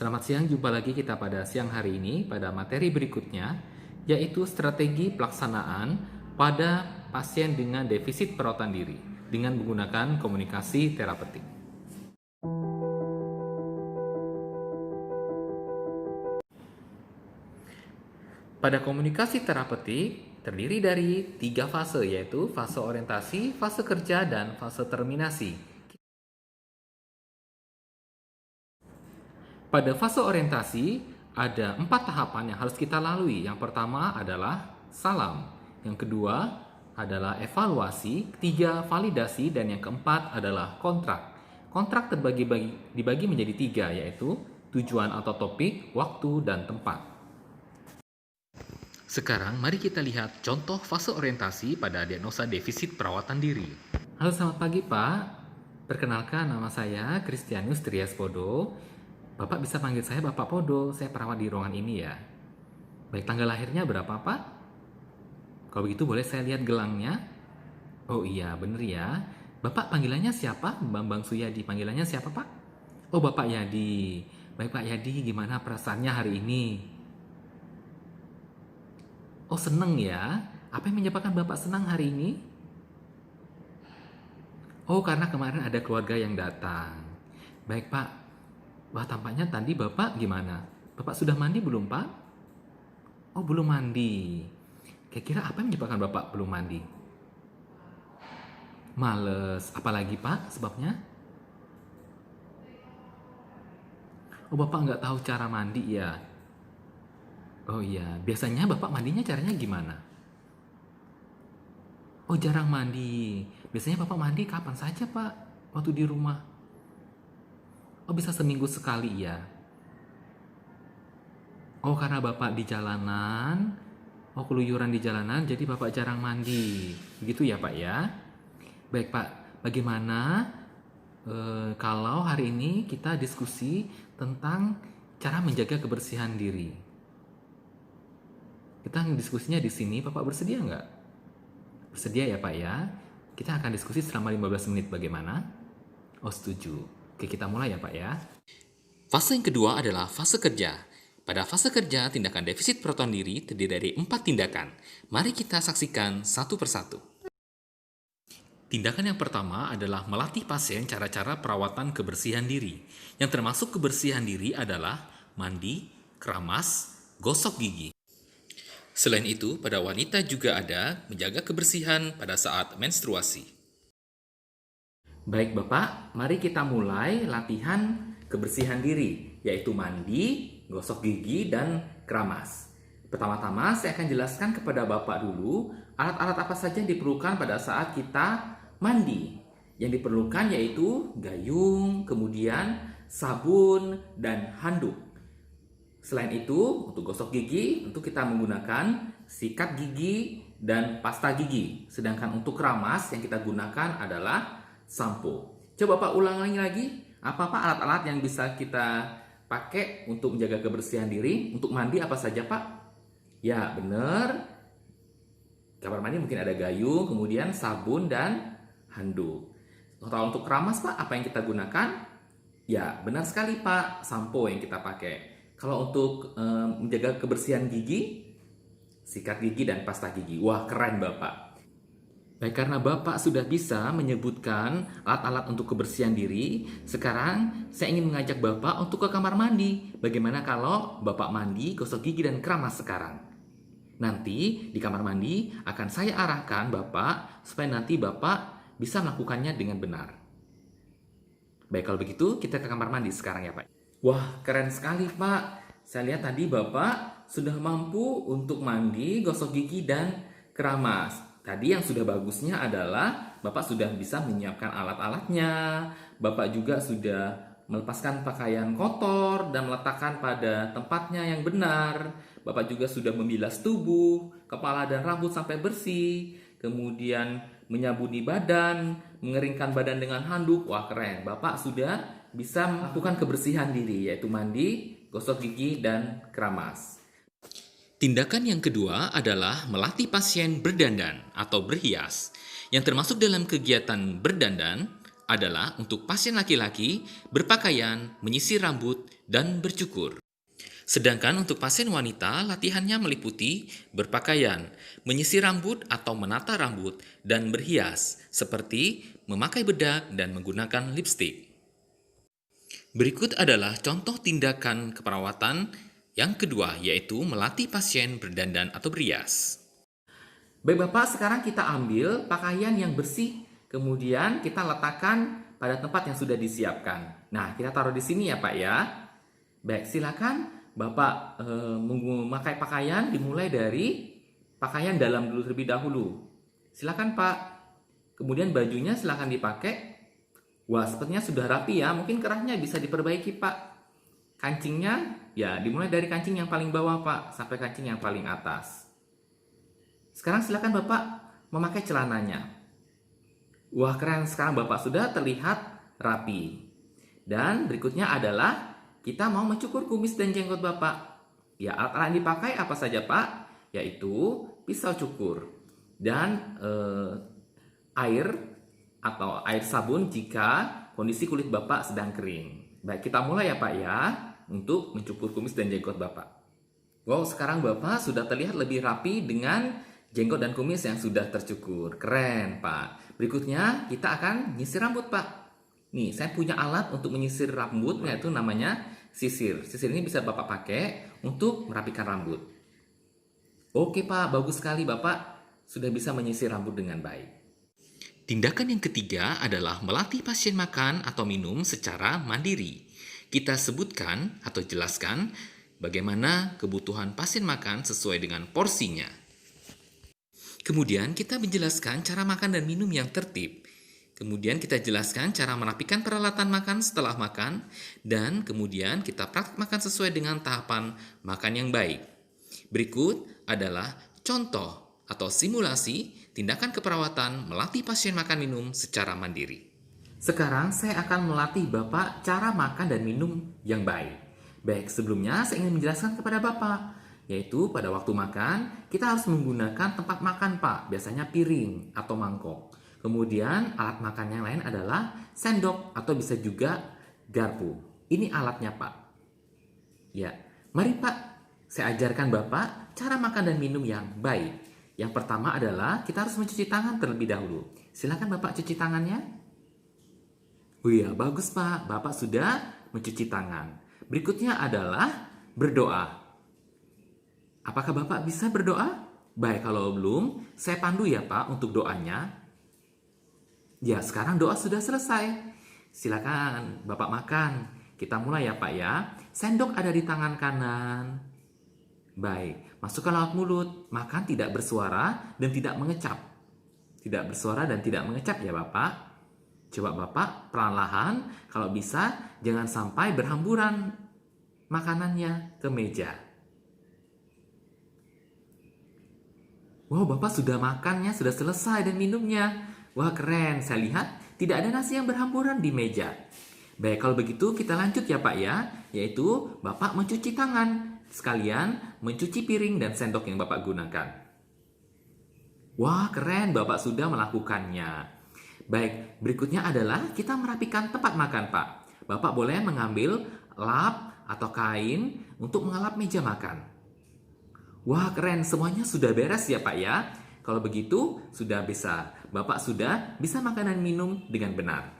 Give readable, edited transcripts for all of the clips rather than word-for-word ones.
Selamat siang, jumpa lagi kita pada siang hari ini pada materi berikutnya, yaitu strategi pelaksanaan pada pasien dengan defisit perawatan diri dengan menggunakan komunikasi terapeutik. Pada komunikasi terapeutik terdiri dari 3 fase, yaitu fase orientasi, fase kerja, dan fase terminasi. Pada fase orientasi, ada 4 tahapan yang harus kita lalui. Yang pertama adalah salam, yang kedua adalah evaluasi, ketiga validasi, dan yang keempat adalah kontrak. Kontrak dibagi menjadi 3, yaitu tujuan atau topik, waktu, dan tempat. Sekarang mari kita lihat contoh fase orientasi pada diagnosa defisit perawatan diri. Halo, selamat pagi Pak. Perkenalkan, nama saya Kristianus Triaspodo. Bapak bisa panggil saya Bapak Podo, saya perawat di ruangan ini ya. Baik, tanggal lahirnya berapa Pak? Kalau begitu boleh saya lihat gelangnya? Oh iya, bener ya. Bapak panggilannya siapa? Bambang Suyadi, panggilannya siapa Pak? Oh, Bapak Yadi. Baik Pak Yadi, gimana perasaannya hari ini? Oh, seneng ya. Apa yang menyebabkan Bapak senang hari ini? Oh, karena kemarin ada keluarga yang datang. Baik Pak. Wah, tampaknya tadi Bapak gimana? Bapak sudah mandi belum Pak? Oh, belum mandi. Kira-kira apa yang menyebabkan Bapak belum mandi? Males. Apalagi Pak sebabnya? Oh, Bapak nggak tahu cara mandi ya? Oh iya, biasanya Bapak mandinya caranya gimana? Oh, jarang mandi. Biasanya Bapak mandi kapan saja Pak? Waktu di rumah? Oh, bisa seminggu sekali ya? Oh, karena Bapak di jalanan, oh keluyuran di jalanan, jadi Bapak jarang mandi. Begitu ya Pak ya? Baik Pak, bagaimana kalau hari ini kita diskusi tentang cara menjaga kebersihan diri? Kita diskusinya di sini, Bapak bersedia nggak? Bersedia ya Pak ya? Kita akan diskusi selama 15 menit, bagaimana? Oh, setuju. Oke, kita mulai ya Pak ya. Fase yang kedua adalah fase kerja. Pada fase kerja, tindakan defisit perawatan diri terdiri dari 4 tindakan. Mari kita saksikan satu persatu. Tindakan yang pertama adalah melatih pasien cara-cara perawatan kebersihan diri. Yang termasuk kebersihan diri adalah mandi, keramas, gosok gigi. Selain itu, pada wanita juga ada menjaga kebersihan pada saat menstruasi. Baik Bapak, mari kita mulai latihan kebersihan diri, yaitu mandi, gosok gigi, dan keramas. Pertama-tama saya akan jelaskan kepada Bapak dulu alat-alat apa saja yang diperlukan pada saat kita mandi. Yang diperlukan yaitu gayung, kemudian sabun, dan handuk. Selain itu, untuk gosok gigi, tentu kita menggunakan sikat gigi dan pasta gigi. Sedangkan untuk keramas yang kita gunakan adalah sampo. Coba Pak ulangi lagi, apa-apa alat-alat yang bisa kita pakai untuk menjaga kebersihan diri? Untuk mandi apa saja Pak? Ya, benar. Kamar mandi mungkin ada gayung, kemudian sabun dan handuk. Kalau untuk keramas Pak, apa yang kita gunakan? Ya, benar sekali Pak, sampo yang kita pakai. Kalau untuk menjaga kebersihan gigi, sikat gigi dan pasta gigi. Wah, keren Bapak. Baik, karena Bapak sudah bisa menyebutkan alat-alat untuk kebersihan diri, sekarang saya ingin mengajak Bapak untuk ke kamar mandi. Bagaimana kalau Bapak mandi, gosok gigi, dan keramas sekarang? Nanti di kamar mandi akan saya arahkan Bapak supaya nanti Bapak bisa melakukannya dengan benar. Baik, kalau begitu kita ke kamar mandi sekarang ya Pak. Wah, keren sekali Pak. Saya lihat tadi Bapak sudah mampu untuk mandi, gosok gigi, dan keramas. Tadi yang sudah bagusnya adalah Bapak sudah bisa menyiapkan alat-alatnya. Bapak juga sudah melepaskan pakaian kotor dan meletakkan pada tempatnya yang benar. Bapak juga sudah membilas tubuh, kepala dan rambut sampai bersih. Kemudian menyabuni badan, mengeringkan badan dengan handuk. Wah, keren. Bapak sudah bisa melakukan kebersihan diri, yaitu mandi, gosok gigi, dan keramas. Tindakan yang kedua adalah melatih pasien berdandan atau berhias. Yang termasuk dalam kegiatan berdandan adalah untuk pasien laki-laki berpakaian, menyisir rambut, dan bercukur. Sedangkan untuk pasien wanita, latihannya meliputi berpakaian, menyisir rambut atau menata rambut, dan berhias, seperti memakai bedak dan menggunakan lipstik. Berikut adalah contoh tindakan keperawatan yang kedua, yaitu melatih pasien berdandan atau berias. Baik Bapak, sekarang kita ambil pakaian yang bersih, kemudian kita letakkan pada tempat yang sudah disiapkan. Nah, kita taruh di sini ya Pak ya. Baik, silakan Bapak memakai pakaian dimulai dari pakaian dalam dulu terlebih dahulu. Silakan Pak. Kemudian bajunya silakan dipakai. Wah, sepertinya sudah rapi ya. Mungkin kerahnya bisa diperbaiki Pak. Kancingnya ya dimulai dari kancing yang paling bawah Pak sampai kancing yang paling atas. Sekarang silakan Bapak memakai celananya. Wah, keren. Sekarang Bapak sudah terlihat rapi. Dan berikutnya adalah kita mau mencukur kumis dan jenggot Bapak. Ya, alat-alat yang dipakai apa saja Pak? Yaitu pisau cukur dan air atau air sabun jika kondisi kulit Bapak sedang kering. Baik, kita mulai ya Pak ya untuk mencukur kumis dan jenggot Bapak. Wow, sekarang Bapak sudah terlihat lebih rapi dengan jenggot dan kumis yang sudah tercukur. Keren Pak. Berikutnya kita akan nyisir rambut Pak. Nih, saya punya alat untuk menyisir rambut, yaitu namanya sisir. Sisir ini bisa Bapak pakai untuk merapikan rambut. Oke Pak, bagus sekali Bapak sudah bisa menyisir rambut dengan baik. Tindakan yang ketiga adalah melatih pasien makan atau minum secara mandiri. Kita sebutkan atau jelaskan bagaimana kebutuhan pasien makan sesuai dengan porsinya. Kemudian kita menjelaskan cara makan dan minum yang tertib. Kemudian kita jelaskan cara merapikan peralatan makan setelah makan, dan kemudian kita praktik makan sesuai dengan tahapan makan yang baik. Berikut adalah contoh atau simulasi tindakan keperawatan melatih pasien makan minum secara mandiri. Sekarang saya akan melatih Bapak cara makan dan minum yang baik. Baik, sebelumnya saya ingin menjelaskan kepada Bapak, yaitu pada waktu makan kita harus menggunakan tempat makan Pak, biasanya piring atau mangkok. Kemudian alat makan yang lain adalah sendok atau bisa juga garpu. Ini alatnya Pak. Ya, mari Pak, saya ajarkan Bapak cara makan dan minum yang baik. Yang pertama adalah kita harus mencuci tangan terlebih dahulu. Silakan Bapak cuci tangannya. Oh iya, bagus Pak. Bapak sudah mencuci tangan. Berikutnya adalah berdoa. Apakah Bapak bisa berdoa? Baik, kalau belum, saya pandu ya Pak untuk doanya. Ya, sekarang doa sudah selesai. Silakan Bapak makan. Kita mulai ya Pak ya. Sendok ada di tangan kanan. Baik, masukkan lewat mulut. Makan tidak bersuara dan tidak mengecap. Tidak bersuara dan tidak mengecap ya Bapak. Coba Bapak perlahan, kalau bisa jangan sampai berhamburan makanannya ke meja. Wow, Bapak sudah makannya, sudah selesai dan minumnya. Wah, keren. Saya lihat tidak ada nasi yang berhamburan di meja. Baik, kalau begitu kita lanjut ya Pak ya. Yaitu Bapak mencuci tangan. Sekalian mencuci piring dan sendok yang Bapak gunakan. Wah, keren. Bapak sudah melakukannya. Baik, berikutnya adalah kita merapikan tempat makan Pak. Bapak boleh mengambil lap atau kain untuk mengelap meja makan. Wah, keren. Semuanya sudah beres ya Pak ya. Kalau begitu, sudah bisa. Bapak sudah bisa makan dan minum dengan benar.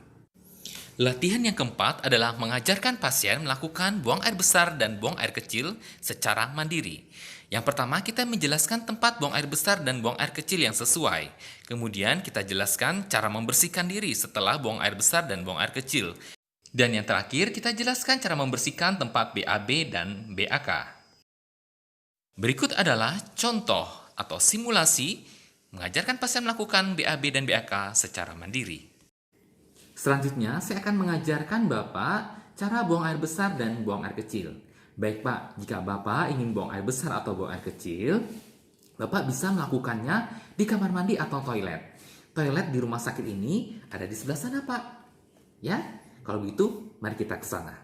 Latihan yang keempat adalah mengajarkan pasien melakukan buang air besar dan buang air kecil secara mandiri. Yang pertama, kita menjelaskan tempat buang air besar dan buang air kecil yang sesuai. Kemudian, kita jelaskan cara membersihkan diri setelah buang air besar dan buang air kecil. Dan yang terakhir, kita jelaskan cara membersihkan tempat BAB dan BAK. Berikut adalah contoh atau simulasi mengajarkan pasien melakukan BAB dan BAK secara mandiri. Selanjutnya, saya akan mengajarkan Bapak cara buang air besar dan buang air kecil. Baik Pak, jika Bapak ingin buang air besar atau buang air kecil, Bapak bisa melakukannya di kamar mandi atau toilet. Toilet di rumah sakit ini ada di sebelah sana Pak. Ya, kalau begitu mari kita ke sana.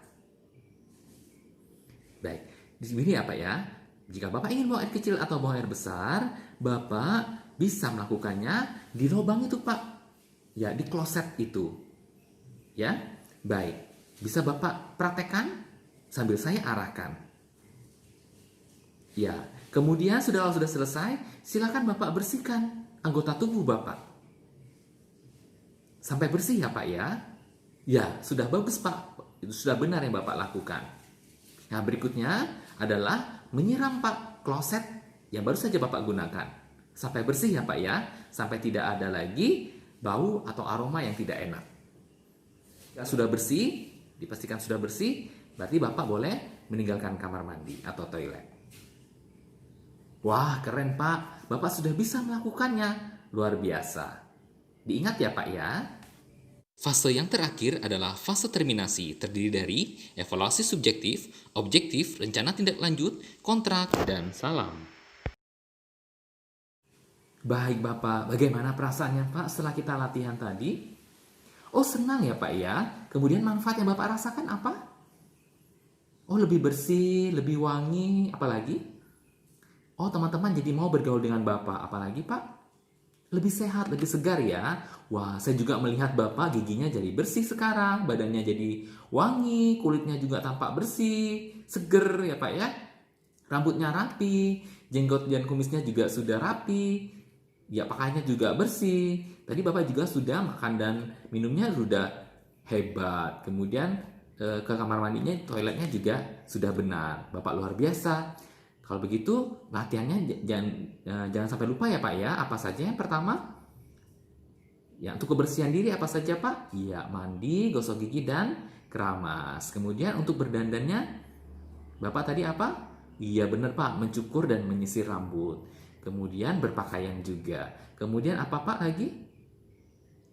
Baik, di sini ya Pak ya. Jika Bapak ingin buang air kecil atau buang air besar, Bapak bisa melakukannya di lubang itu Pak. Ya, di kloset itu. Ya, baik. Bisa Bapak praktekkan sambil saya arahkan. Ya, kemudian sudah selesai, silakan Bapak bersihkan anggota tubuh Bapak. Sampai bersih ya Pak ya. Ya, sudah bagus Pak. Itu sudah benar yang Bapak lakukan. Nah, berikutnya adalah menyiram Pak kloset yang baru saja Bapak gunakan. Sampai bersih ya Pak ya. Sampai tidak ada lagi bau atau aroma yang tidak enak. Ya, sudah bersih, dipastikan sudah bersih, berarti Bapak boleh meninggalkan kamar mandi atau toilet. Wah, keren Pak. Bapak sudah bisa melakukannya. Luar biasa. Diingat ya Pak ya. Fase yang terakhir adalah fase terminasi, terdiri dari evaluasi subjektif, objektif, rencana tindak lanjut, kontrak, dan salam. Baik Bapak, bagaimana perasaannya Pak setelah kita latihan tadi? Oh, senang ya Pak ya. Kemudian manfaat yang Bapak rasakan apa? Oh, lebih bersih, lebih wangi, apalagi? Oh, teman-teman jadi mau bergaul dengan Bapak, apalagi Pak? Lebih sehat, lebih segar ya. Wah, saya juga melihat Bapak giginya jadi bersih sekarang, badannya jadi wangi, kulitnya juga tampak bersih, seger ya Pak ya. Rambutnya rapi, jenggot dan kumisnya juga sudah rapi. Ya, pakaiannya juga bersih. Tadi Bapak juga sudah makan dan minumnya sudah hebat. Kemudian ke kamar mandinya, toiletnya juga sudah benar. Bapak luar biasa. Kalau begitu, latihannya jangan sampai lupa ya Pak ya. Apa saja yang pertama? Ya, untuk kebersihan diri apa saja Pak? Iya, mandi, gosok gigi, dan keramas. Kemudian untuk berdandannya, Bapak tadi apa? Iya benar Pak, mencukur dan menyisir rambut. Kemudian berpakaian juga. Kemudian apa Pak lagi?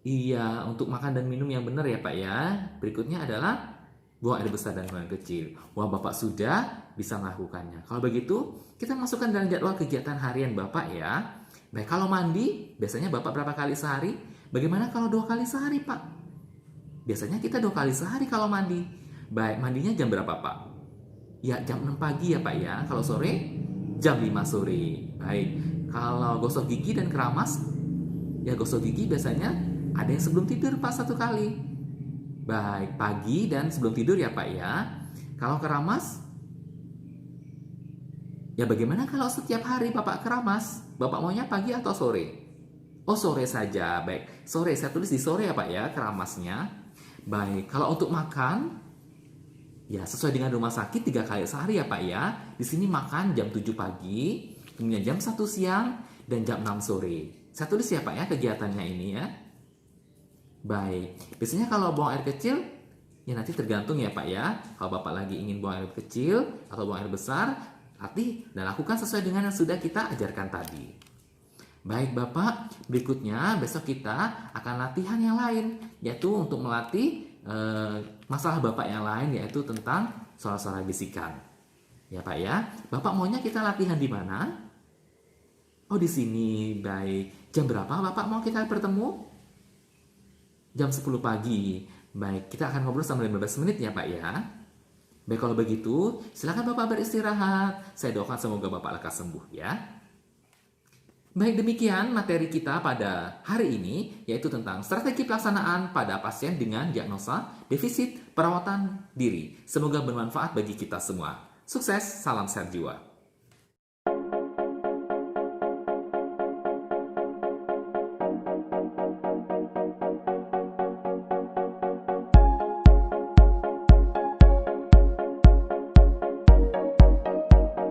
Iya, untuk makan dan minum yang benar ya Pak ya. Berikutnya adalah buang air besar dan buang air kecil. Wah, Bapak sudah bisa melakukannya. Kalau begitu, kita masukkan dalam jadwal kegiatan harian Bapak ya. Baik, kalau mandi, biasanya Bapak berapa kali sehari? Bagaimana kalau 2 kali sehari Pak? Biasanya kita 2 kali sehari kalau mandi. Baik, mandinya jam berapa Pak? Ya, jam 6 pagi ya Pak ya. Kalau sore, jam 5 sore. Baik, kalau gosok gigi dan keramas, ya gosok gigi biasanya ada yang sebelum tidur Pak 1 kali. Baik, pagi dan sebelum tidur ya Pak ya. Kalau keramas, ya bagaimana kalau setiap hari Bapak keramas? Bapak maunya pagi atau sore? Oh, sore saja. Baik, sore. Saya tulis di sore ya Pak ya, keramasnya. Baik, kalau untuk makan, ya sesuai dengan rumah sakit 3 kali sehari ya Pak ya. Di sini makan jam 7 pagi, kemudian jam 1 siang, dan jam 6 sore. Saya tulis ya Pak ya kegiatannya ini ya. Baik, biasanya kalau buang air kecil, ya nanti tergantung ya Pak ya. Kalau Bapak lagi ingin buang air kecil atau buang air besar, latih dan lakukan sesuai dengan yang sudah kita ajarkan tadi. Baik Bapak, berikutnya besok kita akan latihan yang lain, yaitu untuk melatih masalah Bapak yang lain, yaitu tentang suara-suara bisikan. Ya Pak ya, Bapak maunya kita latihan di mana? Oh, di sini. Baik, jam berapa Bapak mau kita bertemu? Jam 10 pagi. Baik, kita akan ngobrol selama 15 menit ya Pak ya. Baik, kalau begitu, silakan Bapak beristirahat. Saya doakan semoga Bapak lekas sembuh ya. Baik, demikian materi kita pada hari ini, yaitu tentang strategi pelaksanaan pada pasien dengan diagnosa defisit perawatan diri. Semoga bermanfaat bagi kita semua. Sukses, salam sehat jiwa.